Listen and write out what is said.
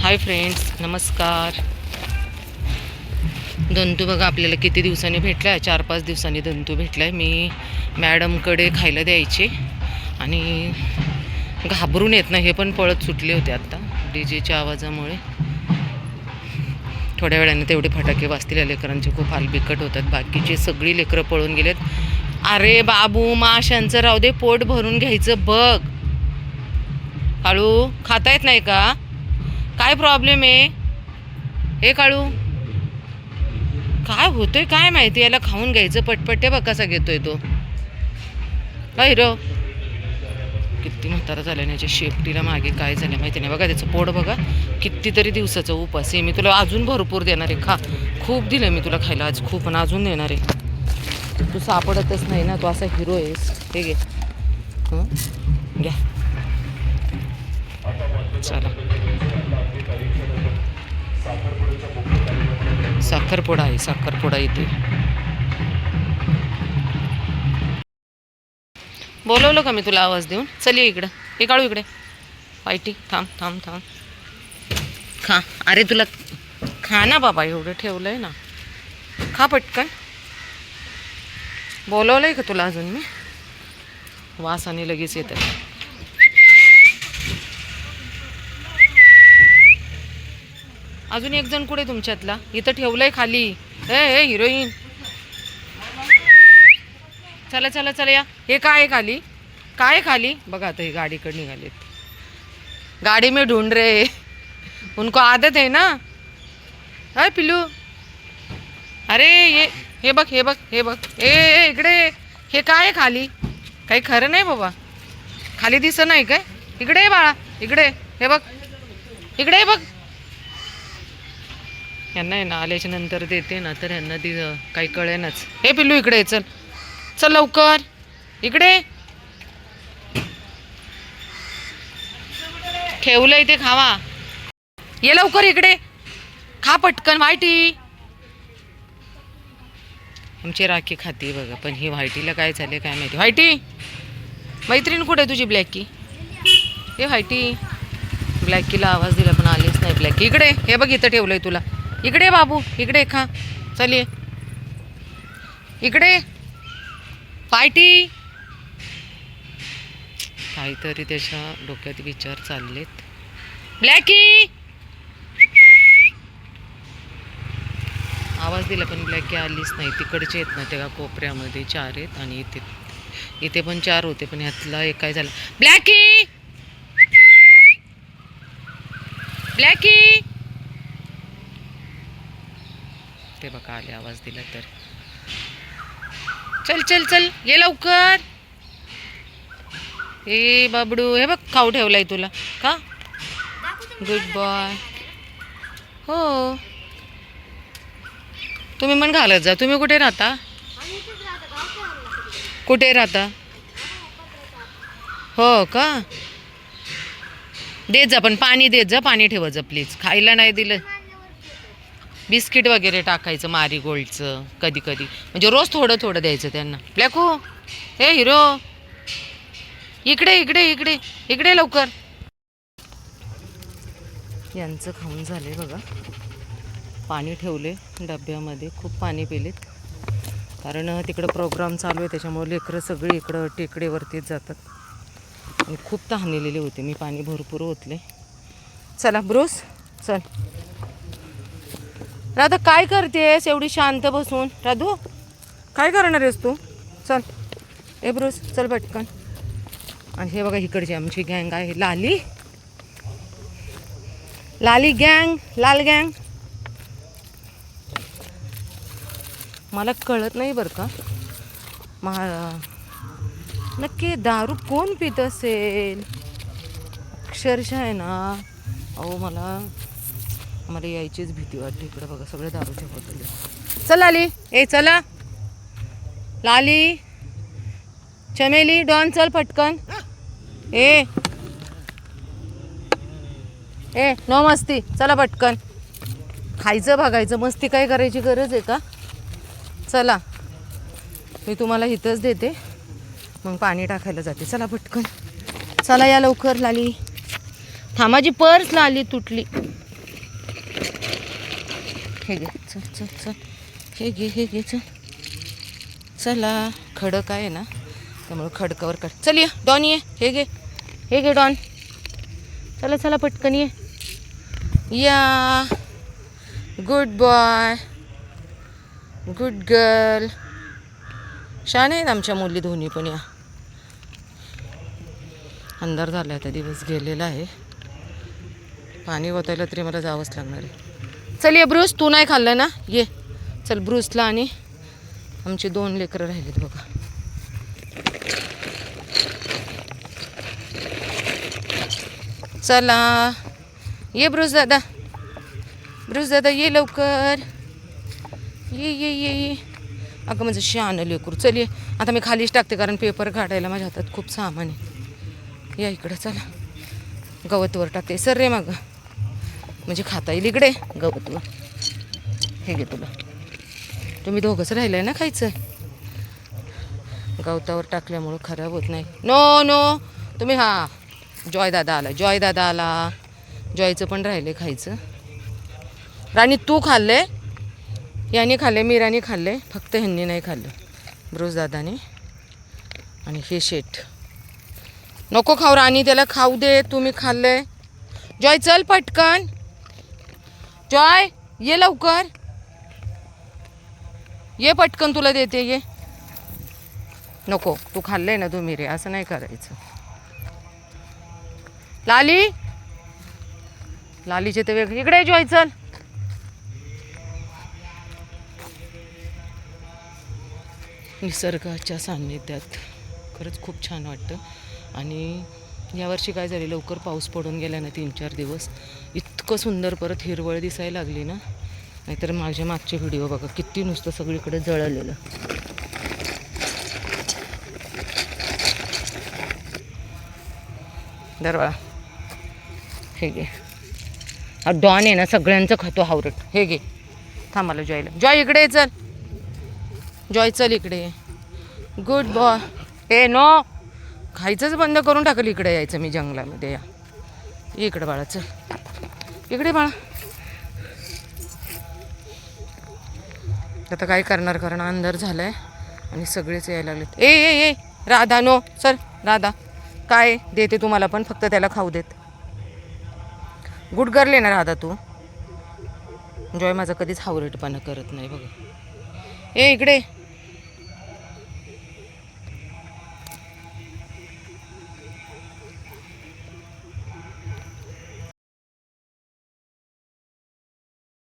Hi friends, नमस्कार. दंतू बघा आपल्याला किती दिवसांनी भेटला आहे. 4-5 दिवसांनी दंतू भेटला आहे. मी मॅडमकडे खायला द्यायचे आणि घाबरून येत नाही, हे पण पळत सुटले होते आत्ता डीजेच्या आवाजामुळे. थोड्या वेळाने तेवढे फटाके वाजतील. या लेकरांचे खूप हाल बिकट होतात. बाकीचे सगळी लेकरं पळून गेलेत. अरे बाबू, माशांचं राहू दे, पोट भरून घ्यायचं बघ. काळू, खाता येत नाही का? काय प्रॉब्लेम आहे हे काळू? काय होतोय काय माहिती, याला खाऊन घ्यायचं पटपट. बघ कसा घेतोय तो. काय रो, किती म्हातारा झाला. याच्या शेपटीला मागे काय झालं माहिती नाही. बघा त्याचं पोट बघा, कितीतरी दिवसाचं उपास आहे. मी तुला अजून भरपूर देणार आहे, खा. खूप दिलं मी तुला खायला आज, खूप. पण अजून देणार आहे. तू सापडतच नाही ना, तू असा हिरो आहेस. हे घे, घ्या. चला, साखरपुडा आहे, साखरपुडा इथे. बोलवलं का मी तुला आवाज देऊन? चल ये इकडं. हे काढू इकडे. पायटी, थांब थांब थांब. खा. अरे तुला खा ना बाबा, एवढं ठेवलंय ना, खा पटकन. बोलवलंय का तुला अजून मी? वासाने लगेच येतं. अजून एक जण कुठे तुमच्यातला? इथं ठेवलंय खाली. ए हिरोईन, चला चला चला या. हे काय आहे खाली? काय खाली? बघा आता हे गाडीकडे निघालेत. गाडी में ढूंढ रहे, उनको आदत है ना. हाय पिल्लू, अरे हे बघ हे बघ हे बघ. ए इकडे. हे काय आहे खाली? काही खरं नाही बाबा. खाली दिसत नाही काय? इकडे बाळा, इकडे. हे बघ इकडे बघ. यांना आहे ना, आल्याच्या नंतर देते ना, तर यांना ती काही कळेनाच. हे पिल्लू इकडे चल, चल लवकर इकडे. ठेवलंय ते, खावा. ये लवकर इकडे, खा पटकन. व्हायटी, आमची राखी खाती बघा. पण ही व्हायटीला काय झाले काय माहिती. व्हायटी, मैत्रीण कुठे तुझी ब्लॅकी? हे व्हायटी, ब्लॅकीला आवाज दिला पण आलीच नाही ब्लॅकी. इकडे. हे बघ इथं ठेवलंय तुला. इकडे बाबू, इकडे खा. चल ये इकडे. पायटी, काहीतरी त्याच्या डोक्यात विचार चाललेत. ब्लॅकी, आवाज दिला पण ब्लॅकी आलीच नाही. तिकडचे आहेत ना त्या कोपऱ्यामध्ये 4 आहेत आणि इथे पण 4 होते, पण ह्यातला एक काय झाला. ब्लॅकी, ब्लॅकी, ते बघा आले, आवाज दिला तर. चल चल चल, ये लवकर. ए बाबडू, हे बघ खाऊ ठेवलाय तुला. का? Good boy. हो, तुम्ही पण घालत जा. तुम्ही कुठे राहता? कुठे राहता? हो का? देत जा, पण पाणी देत जा, पाणी ठेवत जा प्लीज. खायला नाही दिलं. बिस्किट वगैरे टाकायचं मारीगोल्डचं कधी कधी, म्हणजे रोज थोडं थोडं द्यायचं त्यांना. ब्लॅकू, हे हिरो, इकडे इकडे इकडे इकडे लवकर. यांचं खाऊन झाले बघा. पाणी ठेवले डब्यामध्ये, खूप पाणी पिलेत. कारण तिकडं प्रोग्राम चालू आहे, त्याच्यामुळे लेकरं सगळे इकडं टेकडेवरतीच जातात. आणि खूप तहानलेले होते. मी पाणी भरपूर ओतले. चला ब्रोस, चल. राधा, काय करतेस एवढी शांत बसून? राधू, काय करणार आहेस तू? चल ए ब्रोस, चल पटकन. आणि हे बघा इकडची आमची गँग आहे. लाली, लाली गँग, लाल गँग. मला कळत नाही बरं का, नक्की दारू कोण पित असेल? अक्षरशः आहे ना, अहो मला यायचीच भीती वाटते. इकडे बघा सगळे दारूचे बॉटल. चल लाली, ए चला. लाली, चमेली, डॉन, चल पटकन. ए नो मस्ती, चला पटकन. खायचं भागायचं, मस्ती काय करायची गरज आहे का? चला, मी तुम्हाला इथंच देते, मग पाणी टाकायला जाते. चला पटकन, चला या लवकर. लाली थांबाची पर्स लाली तुटली. हे घे, चल चल चल, हे घे चल. चला, खडक आहे ना त्यामुळं खडकावर काढ. चल ये डॉन, ये हे घे डॉन. चला चला पटकन ये. या, गुड बॉय, गुड गर्ल. छान आहेत आमच्या मुली दोन्ही पण. या, अंधार झाला आता, दिवस गेलेला आहे. पाणी ओतायला तरी मला जावंच लागणार आहे. चल ये ब्रूस, तू नाही खाल्लं ना, ये चल. ब्रूसला आणि आमची 2 लेकरं राहिलीत बघा. चला ये ब्रूस दादा, ये लवकर, ये. अगं माझं शहाणं लेकरू. चल ये. आता मी खालीच टाकते कारण पेपर काढायला माझ्या हातात खूप सामान आहे. या इकडं, चला गवतवर टाकते. सर रे मागं, म्हणजे खाता येईल इकडे गवतवर. हे घे तुला. तुम्ही दोघंच राहिलं आहे ना खायचं. गवतावर टाकल्यामुळं खराब होत नाही. नो तुम्ही. हां, जॉय दादा आला. जॉयचं पण राहिले खायचं. राणी तू खाल्ले, याने खाल्ले, मीराने खाल्ले, फक्त ह्यांनी नाही खाल्लं, ब्रोस दादाने आणि हे शेठ. नको खाऊ राणी, त्याला खाऊ दे. तुम्ही खाल्ले. जॉय चल पटकन. जॉय ये लवकर, ये पटकन, तुला देते ये. नको, तू खाल्ले ना तुम्ही रे, असं नाही करायचं. लालीचे ते वेगळे. इकडे जॉय चल. निसर्गाच्या सान्निध्यात खरंच खूप छान वाटतं. आणि यावर्षी काय झाले, लवकर पाऊस पडून गेला ना 3-4 दिवस. इतकं सुंदर परत हिरवळ दिसायला लागली ना. नाहीतर मागचे व्हिडिओ बघा, किती नुसतं सगळीकडे जळलेलं. दरवाळा हे घे. हा डॉन आहे ना, सगळ्यांचं खातो हावरट. हे घे. थांबाला जॉयला. जॉय इकडे चल. जॉय चल इकडे. Good boy. हे नो, खायचंच बंद करून टाकलं. इकडे यायचं मी जंगलामध्ये. या इकडे बाळा, चल इकडे बाळा. आता काय करणार, कारण अंधार झालाय आणि सगळेच यायला लागलेत. ए राधा, नो सर. राधा काय देते तुम्हाला, पण फक्त त्याला खाऊ देत. गुड गर्ल आहे ना राधा तू. जॉय माझा कधीच हावरटपणा करत नाही बघा. इकडे